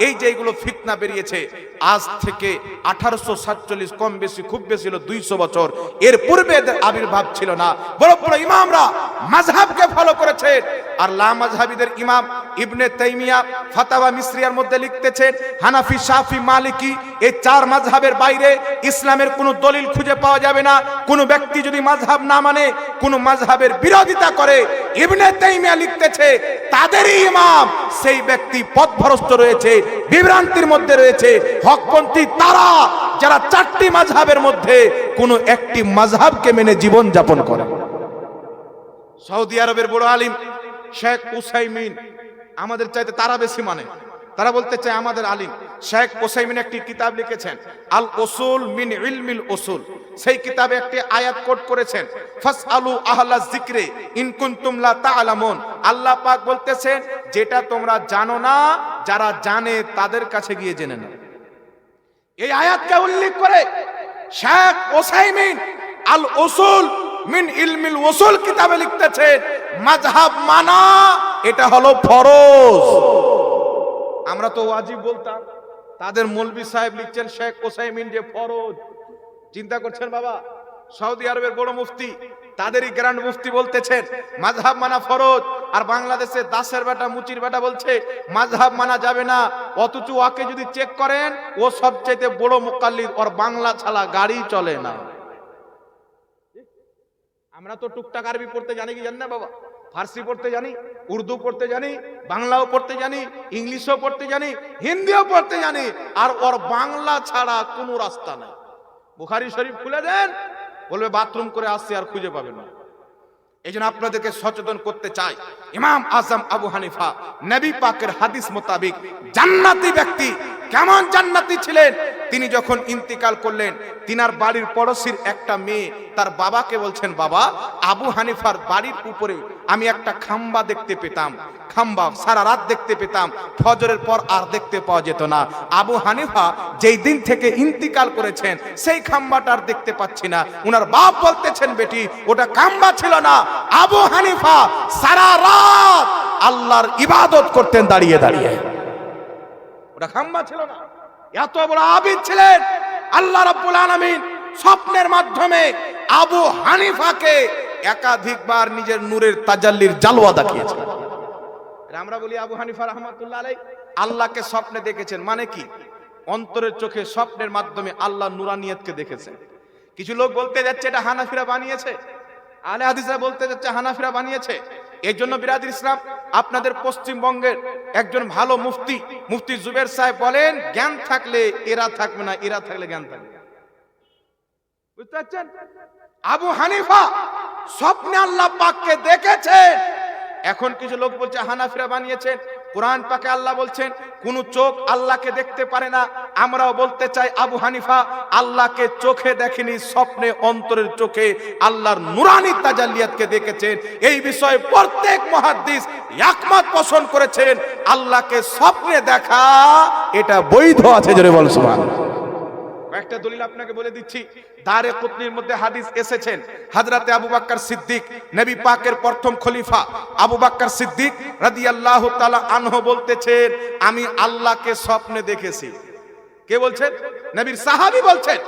এই যে এইগুলো ফিতনা বেরিয়েছে, আজ থেকে 1847 কম বেশি খুব বেশি হলো 200 বছর, এর পূর্বে এদের আবির্ভাব ছিল না। বড় বড় ইমামরা মাযহাবকে ফলো করেছেন। আর লা মাযহাবিদের ইমাম ইবনে তাইমিয়া ফাতাওয়া মিসরিয়ার মধ্যে লিখতেছেন, হানাফি, শাফি, মালিকি এই চার মাযহাবের বাইরে ইসলামের কোনো দলিল খুঁজে পাওয়া যাবে না। কোনো ব্যক্তি যদি মাযহাব না মানে, কোনো মাযহাবের বিরোধিতা করে, ইবনে তাইমিয়া লিখতেছে তাদেরই ইমাম সেই ব্যক্তি পথভ্রষ্ট রয়েছে, বিভ্রান্তির মধ্যে রয়েছে। হকপন্থী তারা যারা চারটি মাযহাবের মধ্যে কোনো একটি মাযহাবকে মেনে জীবন যাপন করে। সৌদি আরবের বড় আলিম শেখ উসাইমিন আমাদের চাইতে তারা বেশি মানে, তারা বলতে চায় আমাদের আলিম। শেখ উসাইমিন একটি কিতাব লিখেছেন, আল উসুল মিন ইলমিল উসুল। সেই কিতাবে একটি আয়াত কোট করেছেন, ফাসআলু আহলা যিকরি ইন কুনতুম লা তা'লামুন। আল্লাহ পাক বলতেছেন যেটা তোমরা জানো না, যারা জানে তাদের কাছে গিয়ে জেনে নাও। এই আয়াতকে উল্লেখ করে শেখ উসাইমিন আল উসুল মিন ইলমিল উসুল কিতাবে লিখতেছেন মাযহাব মানা এটা হলো ফরজ। আমরা তো ওয়াজিব বলতাম, তাদের মৌলভী সাহেব লিখছেন শেখ উসাইমিন যে ফরজ। চিন্তা করছেন বাবা, সৌদি আরবের বড় মুফতি, তাদেরই গ্র্যান্ড মুফতি বলতেছেন মাযহাব মানা ফরজ, আর বাংলাদেশে দাসের বেটা মুচির বেটা বলছে মাযহাব মানা যাবে না। অথচ ওকে যদি চেক করেন ও সবচেয়ে বড় মুকাল্লিদ, ওর বাংলা ছাড়া গাড়ি চলে না। আমরা তো টুকটাক আরবি পড়তে জানি কি জানি না বাবা, ফার্সি পড়তে জানি, উর্দু পড়তে জানি, বাংলাও পড়তে জানি, ইংলিশও পড়তে জানি, হিন্দিও পড়তে জানি, আর ওর বাংলা ছাড়া কোনো রাস্তা নাই। বুখারী শরীফ খুলে দেন, বলবে বাথরুম করে আসছে, আর খুঁজে পাবেন না। এই জন্য আপনাদেরকে সচেতন করতে চাই, ইমাম আজম আবু হানিফা নবী পাকের হাদিস মোতাবেক জান্নাতি ব্যক্তি। কেমন জান্নাতি ছিলেন? তিনি যখন ইন্তিকাল করলেন, তিনার বাড়ির পড়োশির একটা মেয়ে তার বাবাকে বলছেন, বাবা, আবু হানিফার বাড়ির উপরে আমি একটা খাম্বা দেখতে পেতাম, খাম্বা সারা রাত দেখতে পেতাম, ফজরের পর আর দেখতে পাওয়া যেত না। আবু হানিফা যেই দিন থেকে ইন্তিকাল করেছেন সেই খাম্বাটা আর দেখতে পাচ্ছি না। উনার বাপ বলতেছেন, বেটি ওটা খাম্বা ছিল না, আবু হানিফা সারা রাত আল্লাহর ইবাদত করতেন দাঁড়িয়ে দাঁড়িয়ে, ওটা খাম্বা ছিল না। এত বড় আবিদ ছিলেন। আল্লাহ রাব্বুল আলামিন স্বপ্নের মাধ্যমে আবু হানিফাকে একাধিকবার নিজের নূরের তাজাল্লির জালওয়া দেখিয়েছেন। আমরা বলি আবু হানিফা রাহমাতুল্লাহ আলাইহি আল্লাহকে স্বপ্নে দেখেছেন, মানে কি? অন্তরের চোখে স্বপ্নের মাধ্যমে আল্লাহ নুরানিয়তকে দেখেছেন। কিছু লোক বলতে যাচ্ছে এটা হানাফিরা বানিয়েছে, আহলে হাদিসরা বলতে যাচ্ছে হানাফিরা বানিয়েছে। এই জন্য বিরাদর ইসলাম, আপনাদের পশ্চিমবঙ্গের একজন ভালো মুফতি, মুফতি জুবের সাহেব বলেন, জ্ঞান থাকলে এরা থাকবে না, এরা থাকলে জ্ঞান থাকবে। বুঝতে পারছেন? আবু হানিফা স্বপ্নে আল্লাহ পাককে দেখেছেন। এখন কিছু লোক বলছে হানাফিরা বানিয়েছেন। কোরআন পাকে আল্লাহ বলছেন কোন চোখ আল্লাহকে দেখতে পারে না। আমরাও বলতে চাই আবু হানিফা আল্লাহকে চোখে দেখেনি, স্বপ্নে অন্তরের চোখে আল্লাহর নুরানি তাজাল্লিয়াতকে দেখেছেন। এই বিষয়ে প্রত্যেক মুহাদ্দিস একমত পোষণ করেছেন, আল্লাহকে স্বপ্নে দেখা এটা বৈধ আছে। জোরে বল সুবহানাল্লাহ। একটা দলিল আপনাকে বলে দিচ্ছি, দারে কুতনির মধ্যে হাদিস এসেছেন, হযরতে আবু বকর সিদ্দিক নবী পাকের প্রথম খলিফা আবু বকর সিদ্দিক রাদিয়াল্লাহু তাআলা আনহু বলতেছেন, আমি আল্লাহকে স্বপ্নে দেখেছি। কে বলছেন? নবীর সাহাবী বলছেন,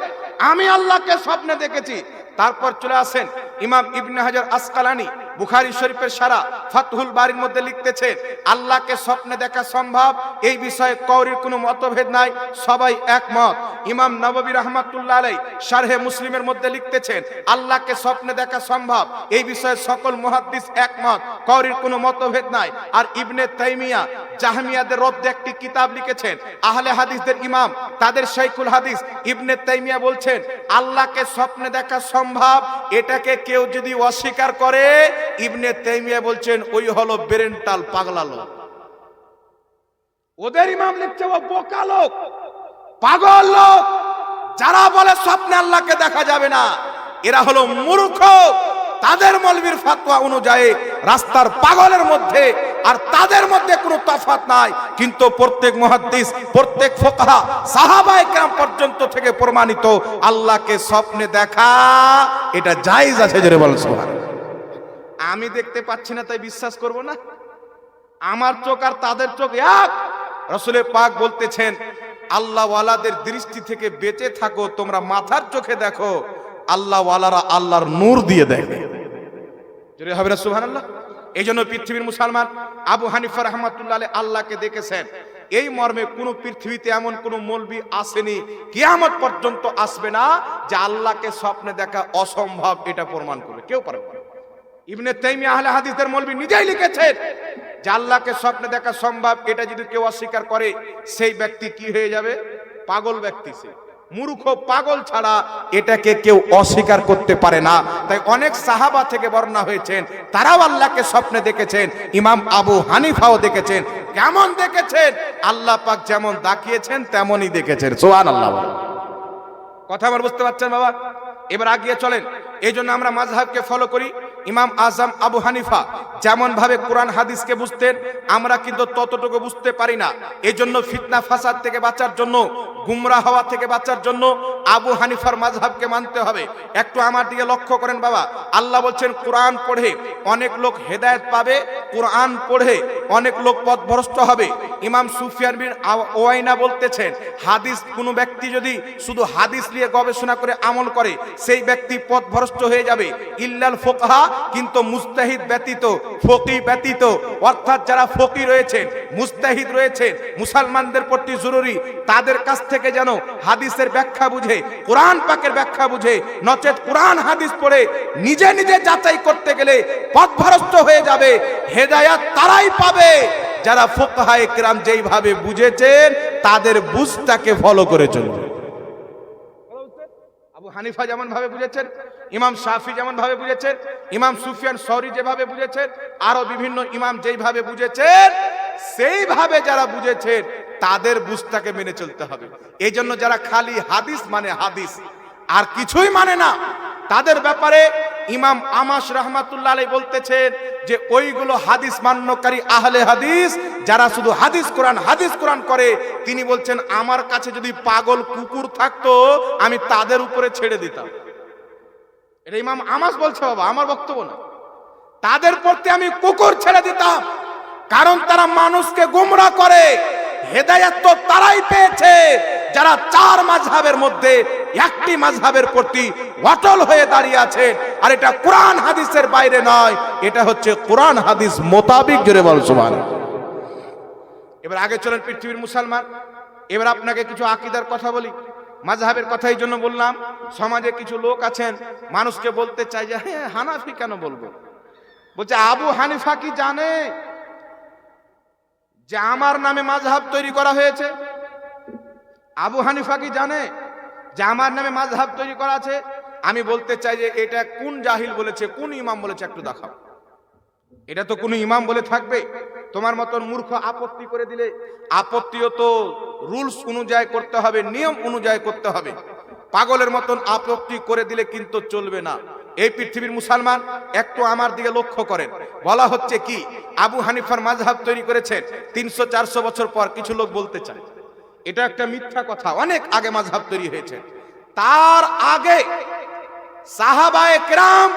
আমি আল্লাহকে স্বপ্নে দেখেছি। তারপর চলে আসেন ইমাম ইবনে হাজার আসকালানি বুখারী শরীফের সারা ফাতহুল বারীর মধ্যে লিখতেছেন, আল্লাহকে স্বপ্নে দেখা সম্ভব, এই বিষয়ে কাউরির কোনো মতভেদ নাই, সবাই একমত। ইমাম নববী রাহমাতুল্লাহ আলাইহি শারহে মুসলিমের মধ্যে লিখতেছেন, আল্লাহকে স্বপ্নে দেখা সম্ভব, এই বিষয়ে সকল মুহাদ্দিস একমত, কাউরির কোনো মতভেদ নাই। আর ইবনে তাইমিয়া জাহমিয়াদের রদ্দে একটি কিতাব লিখেছেন, আহলে হাদিসদের ইমাম, তাদের শাইখুল হাদিস ইবনে তাইমিয়া বলছেন, আল্লাহকে স্বপ্নে দেখা সম্ভব, এটাকে কেউ যদি অস্বীকার করে, ইবনে তাইমিয়া বলছেন ওই হলো বেরেন্টাল পাগলা লোক। ওদের ইমাম লিখছে ও বোকা লোক, পাগল লোক। যারা বলে স্বপ্নে আল্লাহকে দেখা যাবে না, এরা হলো মূর্খ। তাদের মৌলবীর ফতোয়া অনুযায়ী রাস্তার পাগলের মধ্যে আর তাদের মধ্যে কোনো তফাৎ নাই। কিন্তু প্রত্যেক মুহাদ্দিস, প্রত্যেক ফুকাহা, সাহাবায়ে কেরাম পর্যন্ত থেকে প্রমাণিত আল্লাহকে স্বপ্নে দেখা এটা জায়েজ আছে। জোরে বল সুবহানাল্লাহ। আমি দেখতে পাচ্ছি না তাই বিশ্বাস করব না? আমার চোখ আর তাদের চোখ এক? রাসূলে পাক বলতেছেন, আল্লাহ ওয়ালাদের দৃষ্টি থেকে বেঁচে থাকো, তোমরা মাথার চোখে দেখো, আল্লাহ ওয়ালারা আল্লাহর নূর দিয়ে দেখে। জোরে হবে না সুবহানাল্লাহ। এই জন্য পৃথিবীর মুসলমান আবু হানিফা রাহমাতুল্লাহ আলাইহি আল্লাহকে দেখেছেন। এই মর্মে কোন পৃথিবীতে এমন কোন মৌলবি আসেনি, কিয়ামত পর্যন্ত আসবে না, যে আল্লাহকে স্বপ্নে দেখা অসম্ভব এটা প্রমাণ করবে, কেউ পারবে না। ইবনে তাইমিয়া আহলে হাদিসের মৌলবি নিজেই লিখেছেন যে আল্লাহকে স্বপ্নে দেখা সম্ভব, এটা যদি কেউ অস্বীকার করে সেই ব্যক্তি কি হয়ে যাবে? পাগল ব্যক্তি, সে মূর্খ পাগল ছাড়া এটাকে কেউ অস্বীকার করতে পারে না। তাই অনেক সাহাবা থেকে বর্ণনা হয়েছেন, তারাও আল্লাহকে স্বপ্নে দেখেছেন। ইমাম আবু হানিফাও দেখেছেন। কেমন দেখেছেন? আল্লাহ পাক যেমন দেখিয়েছেন তেমনই দেখেছেন। সুবহানাল্লাহ। কথা আমার বুঝতে পারছেন বাবা? এবার আগিয়ে চলেন। এই জন্য আমরা মাযহাবকে ফলো করি। ইমাম আজম আবু হানিফা যেমন ভাবে কোরআন হাদিসকে বুঝতেন, আমরা কিন্তু ততটুকু বুঝতে পারি না। এই জন্য ফিতনা ফাসাদ থেকে বাঁচার জন্য, গুমরাহ হওয়া থেকে বাঁচার জন্য আবু হানিফার মাযহাবকে মানতে হবে। একটু আমার দিকে লক্ষ্য করেন বাবা। আল্লাহ বলছেন কোরআন পড়ে অনেক লোক হেদায়েত পাবে, কোরআন পড়ে অনেক লোক পথভ্রষ্ট হবে। ইমাম সুফিয়ান বিন ওয়াইনা বলতেছেন, হাদিস কোনো ব্যক্তি যদি শুধু হাদিস নিয়ে গবেষণা করে আমল করে, সেই ব্যক্তি পথভ্রষ্ট হয়ে যাবে। ইল্লাল ফুকহা, কিন্তু মুজতাহিদ ব্যতীত, ফকিহ ব্যতীত, অর্থাৎ যারা ফকিহ রয়েছেন, মুজতাহিদ রয়েছেন, মুসলমানদের প্রতি জরুরি তাদের কাছ থেকে যেন হাদিসের ব্যাখ্যা বুঝে, কোরআন পাকের ব্যাখ্যা বুঝে, নচেত কোরআন হাদিস পড়ে নিজে নিজে যাচাই করতে গেলে পথভ্রষ্ট হয়ে যাবে। হেদায়েত তারাই পাবে যারা ফুকহায়ে কিরাম যেইভাবে বুঝেছেন তাদের বুঝটাকে ফলো করে চলবে। আবু হানিফা যেমন ভাবে বুঝেছেন, ইমাম শাফি যেমন ভাবে বুঝেছেন, ইমাম সুফিয়ান সৌরি যেভাবে বুঝেছেন, আরো বিভিন্ন ইমাম যেইভাবে বুঝেছেন, সেইভাবে যারা বুঝেছেন তাদের বুঝটাকে মেনে চলতে হবে। এই জন্য যারা খালি হাদিস মানে হাদিস আর কিছুই মানে না, তাদের ব্যাপারে ইমাম আমাশ রাহমাতুল্লাহ আলাইহি বলতেছেন যে ওইগুলো হাদিস মান্যকারী আহলে হাদিস যারা শুধু হাদিস কোরআন করে, তিনি বলছেন আমার কাছে যদি পাগল কুকুর থাকতো আমি তাদের উপরে ছেড়ে দিতাম। এটা ইমাম আমাশ বলছে বাবা, আমার বক্তব্য না। তাদের প্রতি আমি কুকুর ছেড়ে দিতাম, কারণ তারা মানুষকে গোমরাহ করে। হেদায়েত তো তারাই পেয়েছে যারা চার মাযহাবের মধ্যে একটি মাযহাবের প্রতি অটল হয়ে দাঁড়িয়ে আছে। আর এটা কোরআন হাদিসের বাইরে নয়, এটা হচ্ছে কোরআন হাদিস মোতাবিক। জোরে বল সুবহানাল্লাহ। এবার আগে চলেন পৃথিবীর মুসলমান। এবার আপনাকে কিছু আকীদার কথা বলি, মাযহাবের কথা এই জন্য বললাম। সমাজে কিছু লোক আছেন, মানুষকে বলতে চাই যে হ্যাঁ হানাফি কেন বলবো? বলছে আবু হানিফা কি জানে যে আমার নামে মাযহাব তৈরি করা হয়েছে? আবু হানিফা কি জানে যে আমার নামে মাযহাব তৈরি করা আছে? আমি বলতে চাই যে এটা কোন জাহিল বলেছে, কোন ইমাম বলেছে, একটু দেখাও। এটা তো কোন ইমাম বলে থাকবে? তোমার মতন মূর্খ আপত্তি করে দিলে, আপত্তিও তো রুলস অনুযায়ী করতে হবে, নিয়ম অনুযায়ী করতে হবে। পাগলের মতন আপত্তি করে দিলে কিন্তু চলবে না। এই পৃথিবীর মুসলমান একটু আমার দিকে লক্ষ্য করেন। বলা হচ্ছে কি আবু হানিফার মাযহাব তৈরি করেছেন 300-400 বছর পর। কিছু লোক বলতে চায় এটা একটা মিথ্যা কথা, অনেক আগে মাযহাব তৈরি হয়েছে। তার আগে সাহাবায়ে কেরাম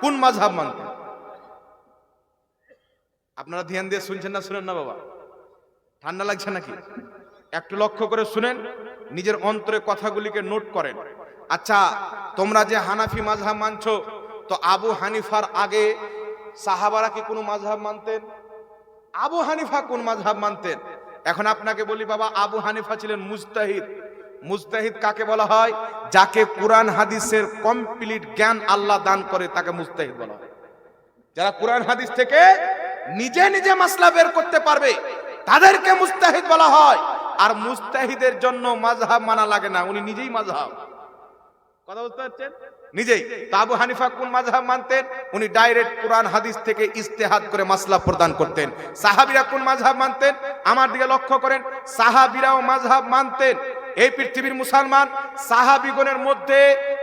কোন মাযহাব মানতেন? আপনারা ধ্যান দিয়ে শুনছেন না শুনেন না বাবা? ঠান্ডা লাগছে নাকি? একটু লক্ষ্য করে শুনেন, নিজের অন্তরে কথাগুলিকে নোট করেন। আচ্ছা, তোমরা যে হানাফি মাযহাব মানছো, তো আবু হানিফার আগে সাহাবারা কি কোন মাযহাব মানতেন? আবু হানিফা কোন মাযহাব মানতেন? এখন আপনাকে বলি বাবা, আবু হানিফা ছিলেন মুজতাহিদ। মুজতাহিদ কাকে বলা হয়? যাকে কোরআন হাদিসের কমপ্লিট জ্ঞান আল্লাহ দান করে তাকে মুজতাহিদ বলা হয়। যারা কোরআন হাদিস থেকে নিজে নিজে মাসলা বের করতে পারবে তাদেরকে মুজতাহিদ বলা হয়। আর মুজতাহিদের জন্য মাযহাব মানা লাগে না, উনি নিজেই মাযহাব। কথা বুঝতে পারছেন? নিজেই। তো আবু হানিফা কোন মাযহাব মানতেন? উনি ডাইরেক্ট কোরআন হাদিস থেকে ইজতিহাদ করে মাসলা প্রদান করতেন। সাহাবীরা কোন মাযহাব মানতেন? আমার দিকে লক্ষ্য করেন, সাহাবীরাও মাযহাব মানতেন। এই পৃথিবীর মুসলমান সাহাবীগণের মধ্যে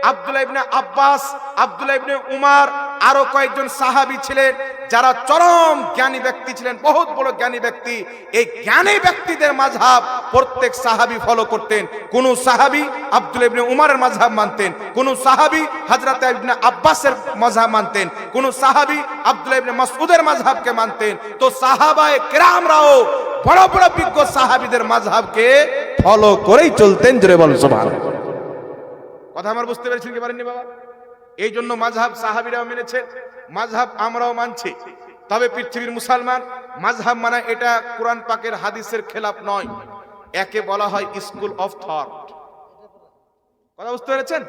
আব্দুল্লাহ ইবনে আব্বাস, আব্দুল্লাহ ইবনে উমর, আরো কয়েকজন সাহাবী ছিলেন যারা চরম জ্ঞানী ব্যক্তি ছিলেন, বহুত বড় জ্ঞানী ব্যক্তি। এই জ্ঞানী ব্যক্তিদের মাযহাব প্রত্যেক সাহাবী ফলো করতেন। কোন সাহাবী আব্দুল্লাহ ইবনে উমরের মাযহাব মানতেন, কোন সাহাবী হযরত ইবনে আব্বাসের মাযহাব মানতেন, কোন সাহাবী আব্দুল্লাহ ইবনে মাসউদের মাযহাবকে মানতেন। তো সাহাবায়ে কেরামরাও বড় বড় বিজ্ঞ সাহাবীদের মাযহাবকে ফলো করেই চলতেন। জোরে বল সুবহানাল্লাহ। কথা আমার বুঝতে পেরেছেন কি পারেননি বাবা? এই জন্য মাযহাব সাহাবীরাও মেনেছেন, মাযহাব আমরাও মানছি। তবে পৃথিবীর মুসলমান মাযহাব মানে এটা কোরআন পাকের হাদিসের খেলাফ নয়, একে বলা হয় স্কুল অফ থট। কথা বুঝতে পেরেছেন?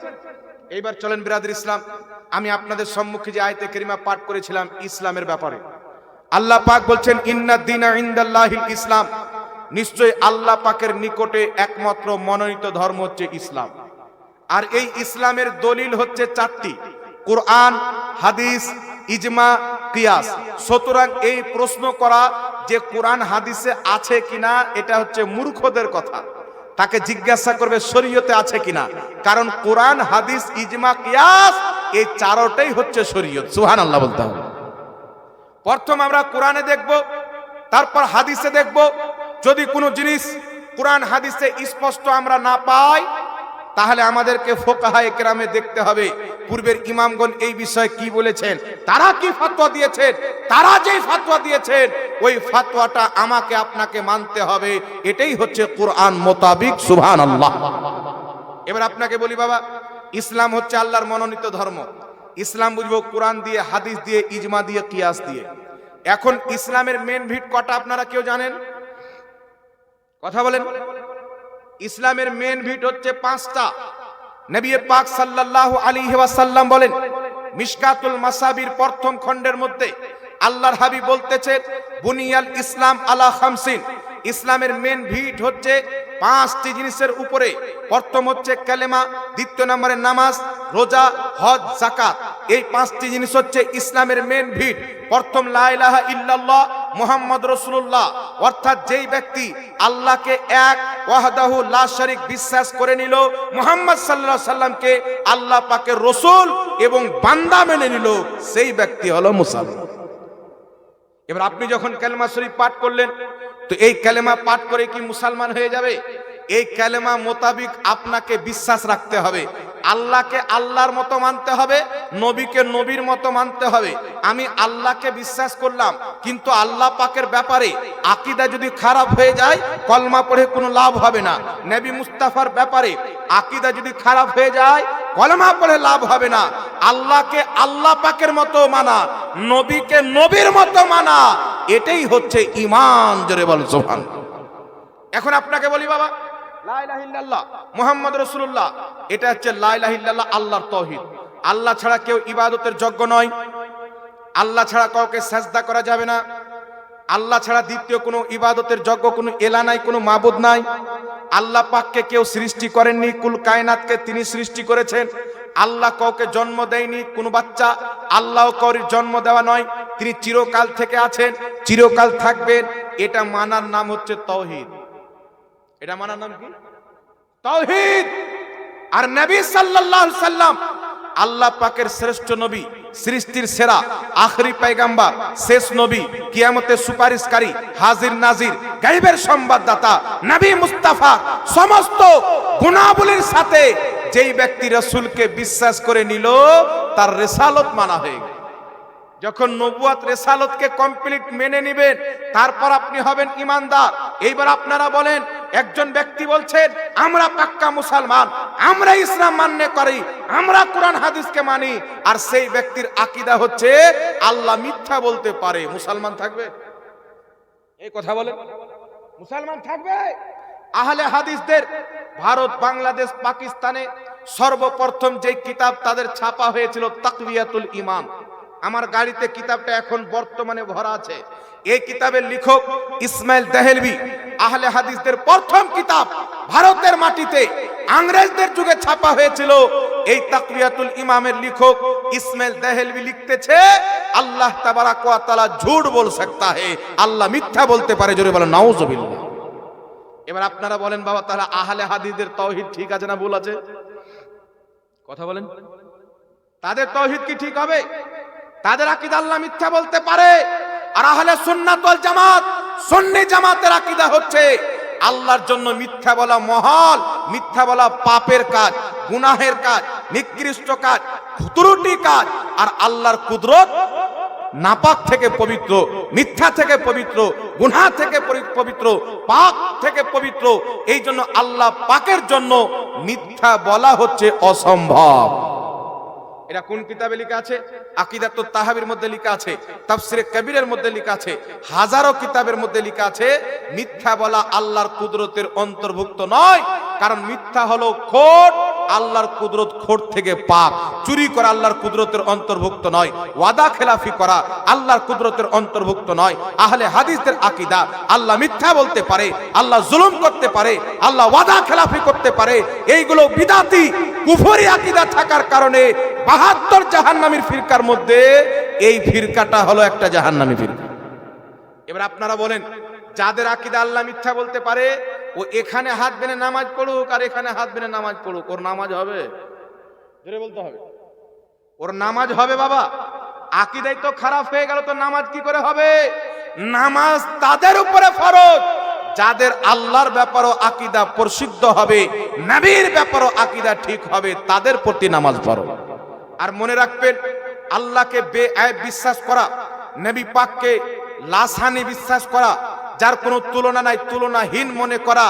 এইবার চলেন বিরাদর ইসলাম, আমি আপনাদের সম্মুখে যে আয়াতে কারিমা পাঠ করেছিলাম ইসলামের ব্যাপারে, আল্লাহ পাক বলছেন ইন্নাদ দীনা ইনদাল্লাহিল ইসলাম, নিশ্চয় আল্লাহ পাকের নিকটে একমাত্র মনোনীত ধর্ম হচ্ছে ইসলাম। আর এই ইসলামের দলিল হচ্ছে চারটি: কোরআন, হাদিস, ইজমা, কিয়াস। সুতরাং এই প্রশ্ন করা যে কোরআন হাদিসে আছে কিনা এটা হচ্ছে মূর্খদের কথা। তাকে জিজ্ঞাসা করবে শরীয়তে আছে কিনা, কারণ কোরআন, হাদিস, ইজমা, কিয়াস এই চারটাই হচ্ছে শরীয়ত। সুবহানাল্লাহ বলতে হবে। প্রথম আমরা কোরআনে দেখব, তারপর হাদিসে দেখব। যদি কোনো জিনিস কোরআন হাদিসে স্পষ্ট আমরা না পাই, তাহলে আমাদেরকে ফুকাহায়ে কেরামে দেখতে হবে পূর্বের ইমামগণ এই বিষয়ে কি বলেছেন, তারা কি ফতোয়া দিয়েছেন। তারা যেই ফতোয়া দিয়েছেন ওই ফতোয়াটা আমাকে আপনাকে মানতে হবে। এটাই হচ্ছে কোরআন মোতাবিক। সুবহানাল্লাহ। এবার আপনাকে বলি বাবা, ইসলাম হচ্ছে আল্লাহর মনোনীত ধর্ম। ইসলাম বুঝবো কোরআন দিয়ে, হাদিস দিয়ে, ইজমা দিয়ে, কিয়াস দিয়ে। এখন ইসলামের মেন ভিট কটা আপনারা কেউ জানেন? কথা বলেন। ইসলামের মেন ভিট হচ্ছে পাঁচটা। নবী পাক সাল্লাল্লাহু আলাইহি ওয়াসাল্লাম বলেন, মিশকাতুল মাসাবির প্রথম খণ্ডের মধ্যে আল্লাহর হাবিব বলতেছেন, বুনিয়াল ইসলাম আলা খামসিন। ইসলামের মেন ভিট হচ্ছে পাঁচটি জিনিসের উপরে। প্রথম হচ্ছে কালেমা, দ্বিতীয় নম্বরে নামাজ, রোজা, হজ, যাকাত। এই পাঁচটি জিনিস হচ্ছে ইসলামের মেন ভিট। প্রথম লা ইলাহা ইল্লাল্লাহ মুহাম্মদ রাসূলুল্লাহ, অর্থাৎ যেই ব্যক্তি আল্লাহকে এক ওয়াহদাহু লা শারিক বিশ্বাস করে নিল, মুহাম্মদ সাল্লাল্লাহু আলাইহি সাল্লামকে আল্লাহ পাকের রাসূল এবং বান্দা মেনে নিল, সেই ব্যক্তি হলো মুসলমান। এবার আপনি যখন কালেমা শরীফ পাঠ করলেন, তো এই কালেমা পাঠ করে কি মুসলমান হয়ে যাবে? এই কালেমা মোতাবিক আপনাকে বিশ্বাস রাখতে হবে। আল্লাহকে আল্লাহর মতো মানতে হবে, নবীকে নবীর মতো মানতে হবে। আমি আল্লাহকে বিশ্বাস করলাম, কিন্তু আল্লাহ পাকের ব্যাপারে আকীদা যদি খারাপ হয়ে যায়, কলমা পড়ে কোনো লাভ হবে না। নবী মুস্তাফার ব্যাপারে আকীদা যদি খারাপ হয়ে যায়, কলমা পড়ে লাভ হবে না। আল্লাহকে আল্লাহ পাকের মতো মানা, নবীকে নবীর মতো মানা, এটাই হচ্ছে ঈমান। জোরে বল সুবহানাল্লাহ। এখন আপনাকে বলি বাবা, লা ইলাহা ইল্লাল্লাহ মুহাম্মদ রাসূলুল্লাহ, এটা হচ্ছে লা ইলাহা ইল্লাল্লাহ, আল্লাহর তাওহীদ। আল্লাহ ছাড়া কেউ ইবাদতের যোগ্য নয়, আল্লাহ ছাড়া কাউকে সিজদা করা যাবে না, আল্লাহ ছাড়া দ্বিতীয় কোনো ইবাদতের যোগ্য কোনো এলা নাই, কোনো মাবুদ নাই। আল্লাহ পাককে কেউ সৃষ্টি করেননি, কুল কায়নাতকে তিনি সৃষ্টি করেছেন। আল্লাহ কাউকে জন্ম দেয়নি, কোনো বাচ্চা। আল্লাহ কাউর জন্ম দেওয়া নয়, তিনি চিরকাল থেকে আছেন, চিরকাল থাকবেন। এটা মানার নাম হচ্ছে তাওহীদ। এটা মানার নাম কি? তাওহীদ। আর নবী সাল্লাল্লাহু আলাইহি সাল্লাম আল্লাহ পাকের শ্রেষ্ঠ নবী, সৃষ্টির সেরা, আখরি পয়গম্বর, শেষ নবী, কিয়ামতের সুপারিশকারী, হাজির নাজির, গায়বের সংবাদদাতা নবী মুস্তাফা। সমস্ত গুণাবলীর সাথে যেই ব্যক্তি রাসূলকে বিশ্বাস করে নিল, তার রিসালত মানা হয়ে গেল। যখন নবুয়ত রিসালতকে কমপ্লিট মেনে নেবেন, তারপর আপনি হবেন ঈমানদার। এইবার আপনারা বলেন, একজন ব্যক্তি বলছেন আমরা পাক্কা মুসলমান, আমরা ইসলাম মান্য করি, আমরা কোরআন হাদিসকে মানি, আর সেই ব্যক্তির আকীদা হচ্ছে আল্লাহ মিথ্যা বলতে পারে, মুসলমান থাকবে? এই কথা বলেন, মুসলমান থাকবে? আহলে হাদিসদের ভারত, বাংলাদেশ, পাকিস্তানে সর্বপ্রথম যে কিতাব তাদের ছাপা হয়েছিল তাকওয়াতুল ঈমান। আমার গাড়িতে কিতাবটা এখন বর্তমানে ভরা আছে। এই কিতাবের লেখক ইসমাইল দেহলভি। আহলে হাদিসদের প্রথম কিতাব ভারতের মাটিতে ইংরেজদের যুগে ছাপা হয়েছিল। এই তাকওয়াতুল ইমামের লেখক ইসমাইল দেহলভি লিখতেছে, আল্লাহ তাবারাক ওয়া তাআলা ঝুট বল सकता है, আল্লাহ মিথ্যা বলতে পারে। জোরে বলেন নাউজুবিল্লাহ। এবার আপনারা বলেন বাবা, তাহলে আহলে হাদিসদের তাওহীদ ঠিক আছে না ভুল আছে? কথা বলেন, তাদের তাওহীদ কি ঠিক হবে? তাদের আকীদা আল্লাহ মিথ্যা বলতে পারে। আর আহলে সুন্নাত ওয়াল জামাত, সুন্নি জামাতের আকীদা হচ্ছে আল্লাহর জন্য মিথ্যা বলা মহল, মিথ্যা বলা পাপের কাজ, গুনাহের কাজ, নিকৃষ্ট কাজ, ত্রুটি কাজ। আর আল্লাহর কুদরত নাপাক থেকে পবিত্র, মিথ্যা থেকে পবিত্র, গুনাহ থেকে পবিত্র, পাক থেকে পবিত্র। এই জন্য আল্লাহ পাকের জন্য মিথ্যা বলা হচ্ছে অসম্ভব। এটা কোন কিতাবে লেখা আছে? আকীদাতুত তাহাবীর মধ্যে লেখা আছে, তাফসীরে কবিরের মধ্যে লেখা আছে, হাজারো কিতাবের মধ্যে লেখা আছে। মিথ্যা বলা আল্লাহর কুদরতের অন্তর্ভুক্ত নয়, কারণ মিথ্যা হলো খোট, আল্লাহর কুদরত খোট থেকে পাক। চুরি করা আল্লাহর কুদরতের অন্তর্ভুক্ত নয়, ওয়াদা খেলাফি করা আল্লাহর কুদরতের অন্তর্ভুক্ত নয়। আহলে হাদিসদের আকীদা আল্লাহ মিথ্যা বলতে পারে, আল্লাহ জুলুম করতে পারে, আল্লাহ ওয়াদা খেলাফি করতে পারে। এইগুলো বিদাতি কুফরি আকীদা থাকার কারণে ৭২ জাহান্নামীর ফিরকার মধ্যে এই ফিরকাটা হলো একটা জাহান্নামী ফিরকা। এবার আপনারা বলেন, যাদের আকীদা আল্লাহ মিথ্যা বলতে পারে, ও এখানে হাত বেঁধে নামাজ পড়ুক আর এখানে হাত বেঁধে নামাজ পড়ুক, ওর নামাজ হবে? জোরে বলতে হবে, ওর নামাজ হবে বাবা? আকীদাই তো খারাপ হয়ে গেল, তো নামাজ কি করে হবে? নামাজ তাদের উপরে ফরজ যাদের আল্লাহর ব্যাপারও আকীদা প্রসিদ্ধ হবে, নবীর ব্যাপারও আকীদা ঠিক হবে, তাদের প্রতি নামাজ ফরজ। আর মনে রাখবেন, আল্লাহকে বেআইব বিশ্বাস করা, নবী পাককে লাসানি বিশ্বাস করা, যার কোনো তুলনা নাই, তুলনাহীন মনে করা,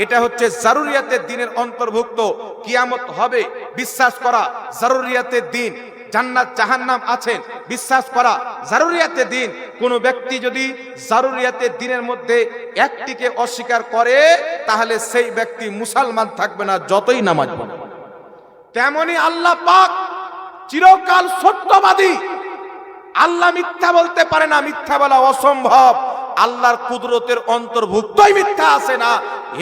এটা হচ্ছে জারুরিয়াতের দিনের অন্তর্ভুক্ত। কিয়ামত হবে বিশ্বাস করা জারুরিয়াতের দিন, জান্নাত জাহান্নাম আছেন বিশ্বাস করা জারুরিয়াতের দিন। কোন ব্যক্তি যদি জারুরিয়াতের দিনের মধ্যে একটিকে অস্বীকার করে, তাহলে সেই ব্যক্তি মুসলমান থাকবে না, যতই নামাজ পড়ে। তেমনি আল্লাহ পাক চিরকাল সত্যবাদী, আল্লাহ মিথ্যা বলতে পারে না, মিথ্যা বলা অসম্ভব। আল্লাহর কুদরতের অন্তর্ভুক্তই মিথ্যা আছে না,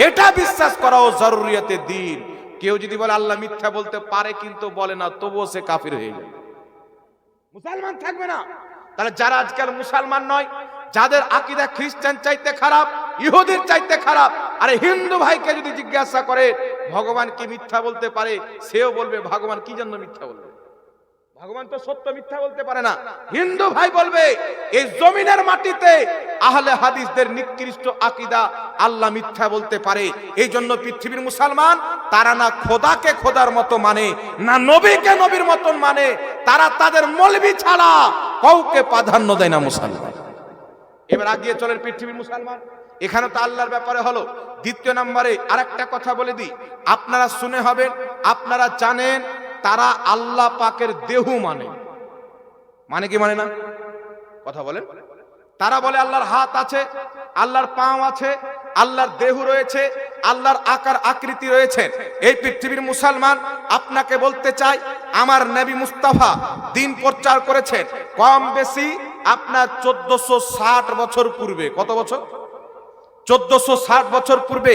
এটা বিশ্বাস করাও জারুরিয়াতের দিন। কেউ যদি বলে আল্লাহ মিথ্যা বলতে পারে কিন্তু বলে না, তবুও সে কাফির হয়ে যাবে, মুসলমান থাকবে না। তাহলে যারা আজকাল মুসলমান নয়, যাদের আকীদা খ্রিস্টান চাইতে খারাপ, ইহুদির চাইতে খারাপ, আরে হিন্দু ভাইকে যদি জিজ্ঞাসা করে ভগবান কি মিথ্যা বলতে পারে, সেও বলবে ভগবান কি জন্য মিথ্যা বলবে, ভগবান তো সত্য মিথ্যা বলতে পারে না। হিন্দু ভাই বলবে এই জমিনের মাটিতে আহলে হাদিসদের নিকৃষ্ট আকীদা, আল্লাহ মিথ্যা বলতে পারে। এই জন্য পৃথিবীর মুসলমান তারা না খোদাকে খোদার মতো মানে, না নবীকে নবীর মতন মানে, তারা তাদের মৌলবি ছাড়া কাউকে প্রাধান্য দেয় না মুসলমান। এবার আগিয়ে চলেন পৃথিবীর মুসলমান, এখানে তো আল্লাহর ব্যাপারে হলো। দ্বিতীয় নম্বরে আরেকটা কথা বলে দিই, আপনারা শুনে হবেন, আপনারা জানেন তারা আল্লাহ পাকের দেহ মানে কি মানে না? কথা বলেন। তারা বলে আল্লাহর হাত আছে, আল্লাহর পাও আছে, আল্লাহর দেহ রয়েছে, আল্লাহর আকার আকৃতি রয়েছে। এই পৃথিবীর মুসলমান আপনাকে বলতে চাই, আমার নবী মুস্তাফা দিন প্রচার করেছেন কম বেশি আপনার 1460 বছর পূর্বে। কত বছর? 1460 বছর পূর্বে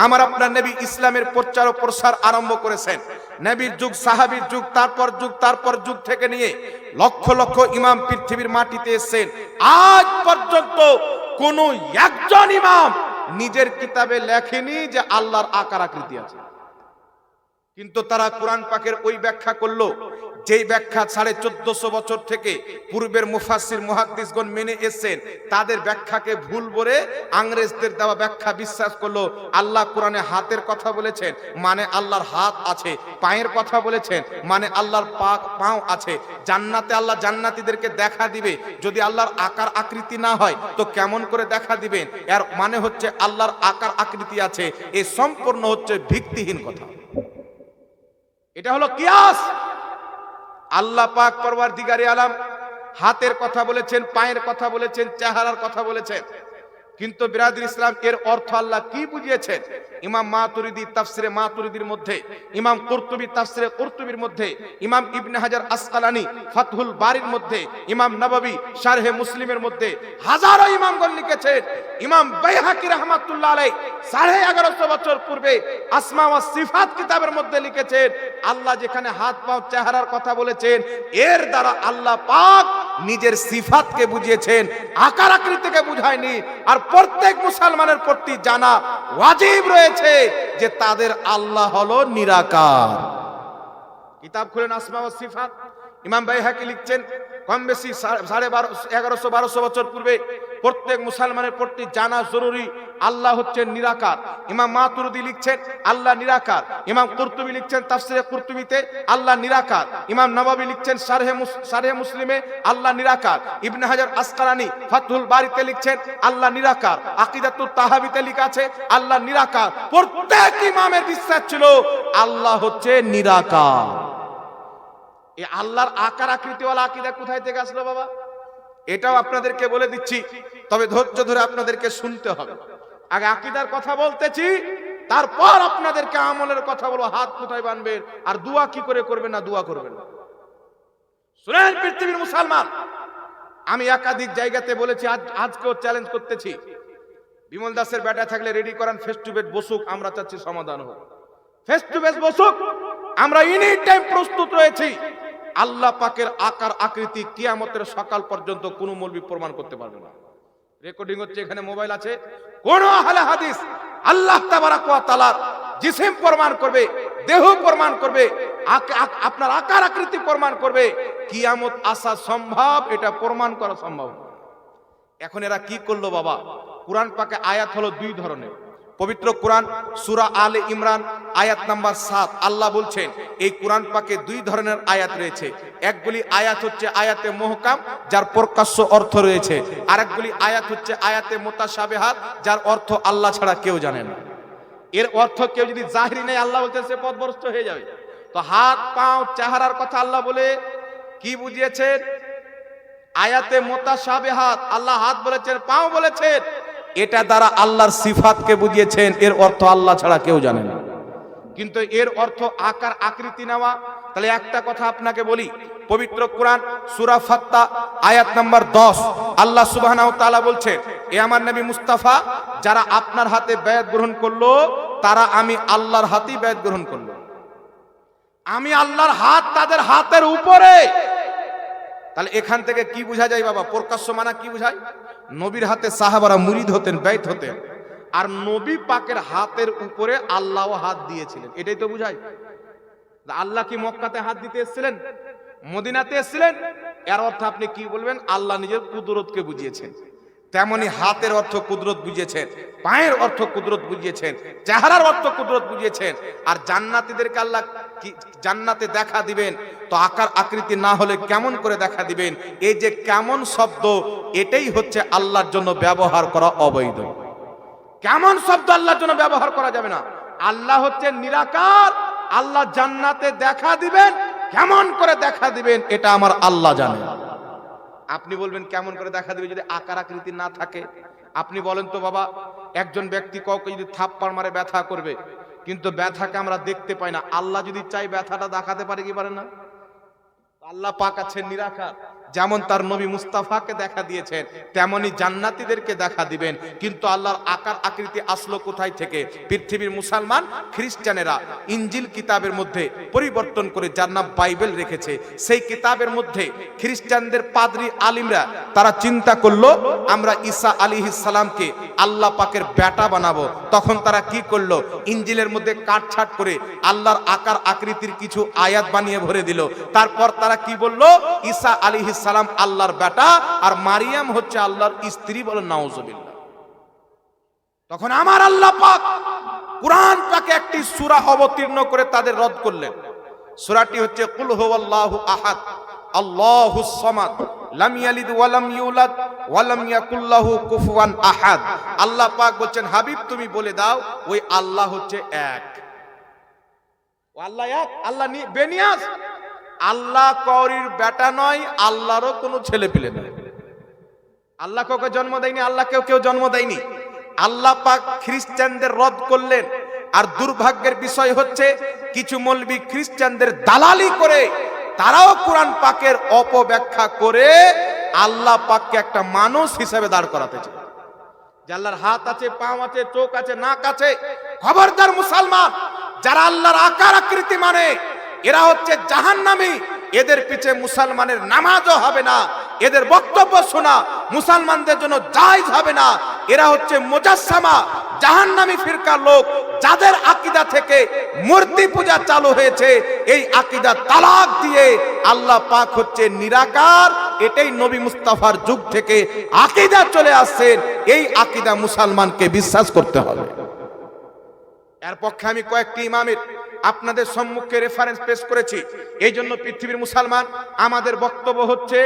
আমার আপনার নবী ইসলামের প্রচার ও প্রসার আরম্ভ করেছেন। নবীর যুগ, সাহাবীর যুগ, তারপর যুগ থেকে নিয়ে লক্ষ লক্ষ ইমাম পৃথিবীর মাটিতে এসেছেন। আজ পর্যন্ত কোন একজন ইমাম নিজের কিতাবে লেখেনি যে আল্লাহর আকার আকৃতি আছে, কিন্তু তারা কোরআন পাকের ওই ব্যাখ্যা করলো যেই ব্যাখ্যা 1450 বছর থেকে পূর্বের মুফাসসির মুহাদ্দিসগণ মেনে এসেছেন। তাদের ব্যাখ্যাকে ভুল বলে ইংরেজদের দেওয়া ব্যাখ্যা বিশ্বাস করলো। আল্লাহ কোরআনে হাতের কথা বলেছেন, মানে আল্লাহর হাত আছে। পায়ের কথা বলেছেন, মানে আল্লাহর পাও আছে। জান্নাতে আল্লাহ জান্নাতীদেরকে দেখা দিবে, যদি আল্লাহর আকার আকৃতি না হয় তো কেমন করে দেখা দিবেন? এর মানে হচ্ছে আল্লাহর আকার আকৃতি আছে। এই সম্পূর্ণ হচ্ছে ভিত্তিহীন কথা। এটা হলো কিয়াস। আল্লাহ পাক পরওয়ারদিগারে আলম হাতের কথা বলেছেন, পায়ের কথা বলেছেন, চেহারার কথা বলেছেন, কিন্তু বিরাদর ইসলাম এর অর্থ আল্লাহ কি বুঝিয়েছেন? ইমাম মাতুরিদি তাফসিরে মাতুরিদির মধ্যে, ইমাম কুরতুবী তাফসিরে কুরতুবীর মধ্যে, ইমাম ইবনে হাজার আসকালানি ফাতহুল বারির মধ্যে, ইমাম নববী শারহে মুসলিমের মধ্যে হাজারো ইমামগণ লিখেছেন। ইমাম বাইহাকি রাহমাতুল্লাহ আলাইহি 1150 বছর পূর্বে আসমা ওয়া সিফাত কিতাবের মধ্যে লিখেছেন, আল্লাহ যেখানে হাত পা চেহারার কথা বলেছেন, এর দ্বারা আল্লাহ পাক নিজের সিফাতকে বুঝিয়েছেন, আকার আকৃতিকে বুঝায়নি। আর প্রত্যেক মুসলমানের প্রতি জানা ওয়াজিব রয়েছে যে তাদের আল্লাহ হলো নিরাকার। কিতাব খুলেন আসমা ওয়া সিফাত, ইমাম বাইহাকি লিখছেন কম বেশি 1150-1200 বছর পূর্বে প্রত্যেক মুসলমানের প্রতি জানা জরুরি আল্লাহ হচ্ছেন নিরাকার। ইমাম মাতুরিদি লিখছেন আল্লাহ নিরাকার। ইমাম কুরতুবী লিখছেন তাফসিরে কুরতুবীতে আল্লাহ নিরাকার। ইমাম নববী লিখছেন শারহে মুসলিমে আল্লাহ নিরাকার। ইবনে হাজার আসকালানী ফাতহুল বারিতে লিখছেন আল্লাহ নিরাকার। আকিদাতুত তাহাবিতে লেখা আছে আল্লাহ নিরাকার। প্রত্যেক ইমামের বিশ্বাস ছিল আল্লাহ হচ্ছে নিরাকার। এই আল্লাহর আকার আকৃতিওয়ালা আকীদা কোথায় থেকে আসলো বাবা? এটাও আপনাদেরকে বলে দিচ্ছি, তবে ধৈর্য ধরে আপনাদেরকে শুনতে হবে। আগে আকীদার কথা বলতেছি, তারপর আপনাদেরকে আমলের কথা বলবো। হাত কোথায় বাঁধবেন আর দোয়া কি করে করবেন না দোয়া করবেন না। শুনেন পৃথিবীর মুসলমান, আমি একাধিক জায়গাতে বলেছি, আজকেও চ্যালেঞ্জ করতেছি। বিমল দাসের ব্যাটা থাকলে রেডি করান, ফেস টু ফেস বসুক, আমরা চাচ্ছি সমাধান হোক। ফেস টু ফেস বসুক, আমরা এনি টাইম প্রস্তুত রয়েছি। আল্লাহ পাকের আকার আকৃতি কিয়ামতের সকাল পর্যন্ত কোন মৌলবি প্রমাণ করতে পারবে না। রেকর্ডিং হচ্ছে, এখানে মোবাইল আছে। কোন আহলে হাদিস আল্লাহ তাবারাক ওয়া তাআলার জিসিম প্রমাণ করবে, দেহ প্রমাণ করবে, আপনার আকার আকৃতি প্রমাণ করবে, কিয়ামত আসা সম্ভব, এটা প্রমাণ করা সম্ভব। এখন এরা কি করলো বাবা? কুরআন পাকে আয়াত হলো দুই ধরনের। পবিত্র কোরআন সূরা আলে ইমরান আয়াত নাম্বার 7 আল্লাহ বলছেন এই কোরআন পাকে দুই ধরনের আয়াত রয়েছে। একগুলি আয়াত হচ্ছে আয়াতে মুহকাম, যার প্রকাশ্য অর্থ রয়েছে, আর একগুলি আয়াত হচ্ছে আয়াতে মুতাশাবিহাত, যার অর্থ আল্লাহ ছাড়া কেউ জানে না। এর অর্থ কেউ যদি জাহিরি নেই, আল্লাহ বলতেন সে পথভ্রষ্ট হয়ে যাবে। তো হাত পাও চেহারার কথা আল্লাহ বলে কি বুঝিয়েছেন? আয়াতে মুতাশাবিহাত, আল্লাহ হাত বলেছেন, পাও বলেছেন, এটা দ্বারা আল্লাহর সিফাতকে বুঝিয়েছেন। এর অর্থ আল্লাহ ছাড়া কেউ জানে না। কিন্তু এর অর্থ আকার আকৃতি নেওয়া। তাহলে একটা কথা আপনাকে বলি, পবিত্র কোরআন সূরা ফাত্তা আয়াত নাম্বার 10 আল্লাহ সুবহানাহু ওয়া তাআলা বলছেন, এ আমার নবী মুস্তাফা, যারা আপনার হাতে বায়াত গ্রহণ করলো তারা আমি আল্লাহর হাতেই বায়াত গ্রহণ করলো। আমি আল্লাহর হাত তাদের হাতের উপরে। তাহলে এখান থেকে কি বোঝা যায় বাবা? প্রকাশ্য মানা কি বোঝায়? নবীর হাতে সাহাবারা মুরিদ হতেন, বাইত হতেন, আর নবী পাকের হাতের উপরে আল্লাহ হাত দিয়েছিলেন, এটাই তো বুঝায়। আল্লাহ কি মক্কাতে হাত দিতে এসেছিলেন? মদিনাতে এসেছিলেন? এর অর্থ আপনি কি বলবেন? আল্লাহ নিজের কুদরতকে বুঝিয়েছেন। তেমনি হাতের অর্থ কুদরত বুঝিয়েছেন, পায়ের অর্থ কুদরত বুঝিয়েছেন, চেহারার অর্থ কুদরত বুঝিয়েছেন। আর জান্নাতীদেরকে আল্লাহ কি জান্নাতে দেখা দিবেন, তো আকার আকৃতি না হলে কেমন করে দেখা দিবেন? এই যে কেমন শব্দ, এটাই হচ্ছে আল্লাহর জন্য ব্যবহার করা অবৈধ। কেমন শব্দ আল্লাহর জন্য ব্যবহার করা যাবে না। আল্লাহ হচ্ছে নিরাকার, আল্লাহ জান্নাতে দেখা দিবেন, কেমন করে দেখা দিবেন এটা আমার আল্লাহ জানে। আপনি বলবেন কেমন করে দেখা দিবে যদি আকার আকৃতি না থাকে? আপনি বলেন তো বাবা, একজন ব্যক্তি কাউকে যদি থাপ্পড় মারে ব্যথা করবে, কিন্তু ব্যথাকে আমরা দেখতে পাই না। আল্লাহ যদি চাই ব্যথাটা দেখাতে পারে কি পারে না? আল্লাহ পাক আছেন নিরাকার, যেমন তার নবী মুস্তাফাকে দেখা দিয়েছেন তেমনি জান্নাতীদেরকে দেখা দিবেন। কিন্তু আল্লাহর আকার আকৃতি আসলো কোথায় থেকে? পৃথিবীর মুসলমান খ্রিস্টানেরা ইনজিল কিতাবের মধ্যে পরিবর্তন করে, যার নাম বাইবেল রেখেছে, সেই কিতাবের মধ্যে খ্রিস্টানদের পাদ্রী আলিমরা তারা চিন্তা করলো আমরা ঈসা আলাইহিস সালামকে আল্লাহ পাকের বেটা বানাবো। তখন তারা কি করলো? ইনজিলের মধ্যে কাটছাট করে আল্লাহর আকার আকৃতির কিছু আয়াত বানিয়ে ভরে দিল। তারপর তারা কি বললো? ঈসা আলাইহিস সালাম আল্লাহর বেটা আর মারিয়াম হচ্ছে আল্লাহর স্ত্রী। বলেন নাউজুবিল্লাহ। তখন আমার আল্লাহ পাক কুরআন পাকে একটি সূরা অবতীর্ণ করে তাদের রদ করলেন। সূরাটি হচ্ছে কুল হুয়াল্লাহু আহাদ আল্লাহুস সামাদ লাম ইয়ালিদ ওয়া লাম ইউলাদ ওয়া লাম ইয়াকুল লাহু কুফুয়ান আহাদ। আল্লাহ পাক বলেন, হাবিব তুমি বলে দাও ওই আল্লাহ হচ্ছে এক। ও আল্লাহ এক, আল্লাহ বেনিয়াস। আল্লাহ কওরির বেটা নয়, আল্লাহরও কোনো ছেলে পেলে নয়। আল্লাহ কাউকে জন্ম দেয়নি, আল্লাহকেও কেউ জন্ম দেয়নি। আল্লাহ পাক খ্রিস্টানদের রদ করলেন। আর দুর্ভাগ্যের বিষয় হচ্ছে কিছু মৌলবি খ্রিস্টানদের দালালি করে তারাও কোরআন পাকের অপব্যাখ্যা করে আল্লাহ পাককে একটা মানুষ হিসেবে দাঁড় করাতে চায়। যে আল্লাহর হাত আছে, পাও আছে, চোখ আছে, নাক আছে। খবরদার মুসলমান, যারা আল্লাহর আকার আকৃতি মানে এরা হচ্ছে জাহান্নামী। এদের পিছে মুসলমানের নামাজও হবে না, এদের বক্তব্য শোনা মুসলমানদের জন্য জায়েজ হবে না। এরা হচ্ছে মুজাসসামা, জাহান্নামী ফিরকার লোক, যাদের আকীদা থেকে মূর্তি পূজা চালু হয়েছে। এই আকীদা তালাক দিয়ে আল্লাহ পাক হচ্ছে নিরাকার, এটাই নবী মুস্তাফার যুগ থেকে আকীদা চলে আসছেন, এই আকীদা মুসলমানকে বিশ্বাস করতে হবে। এর পক্ষে আমি কয়েকটি ইমামের আপনাদের সম্মুখে রেফারেন্স পেশ করেছি। এই জন্য পৃথিবীর মুসলমান আমাদের বক্তব্য হচ্ছে,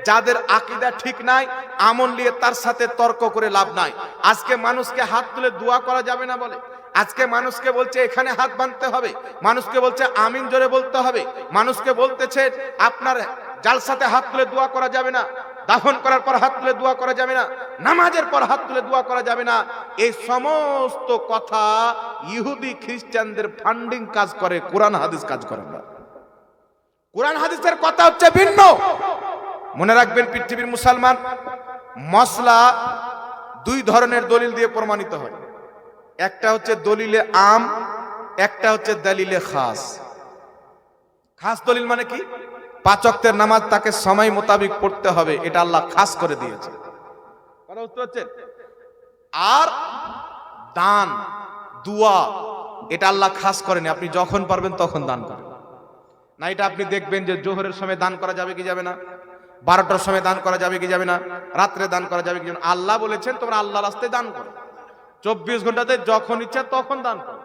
যাদের আকীদা ঠিক নাই আমল নিয়ে তার সাথে তর্ক করে লাভ নাই। আজকে মানুষকে হাত তুলে দোয়া করা যাবে না বলে, আজকে মানুষকে বলছে এখানে হাত বাঁধতে হবে, মানুষকে বলছে আমিন জোরে বলতে হবে, মানুষকে বলতেছে আপনার জালসাতে হাত তুলে দোয়া করা যাবে না, দাফন করার পর হাত তুলে দোয়া করা যাবে না, নামাজের পর হাত তুলে দোয়া করা যাবে না। এই সমস্ত কথা ইহুদি খ্রিস্টানদের ফান্ডিং কাজ করে, কোরআন হাদিস কাজ করে না। কোরআন হাদিসের কথা হচ্ছে ভিন্ন। মনে রাখবেন পৃথিবীর মুসলমান, মসলা দুই ধরনের দলিল দিয়ে প্রমাণিত হয়। একটা হচ্ছে দলিলে আম, একটা হচ্ছে দলিলে খাস। খাস দলিল মানে কি? 5 ওয়াক্তের নামাজ তাকে সময় মোতাবেক পড়তে হবে, এটা আল্লাহ খাস করে দিয়েছে। কথা বুঝতে পারছেন? আর দান দুয়া এটা আল্লাহ খাস করেনি, আপনি যখন পারবেন তখন দান করেন না। এটা আপনি দেখবেন যে জোহরের সময় দান করা যাবে কি যাবে না, 12টার সময় দান করা যাবে কি যাবে না, রাত্রে দান করা যাবে কি যাবে না। আল্লাহ বলেছেন তোমরা আল্লাহর রাস্তায় দান করো, 24 ঘন্টাতে যখন ইচ্ছা তখন দান করো।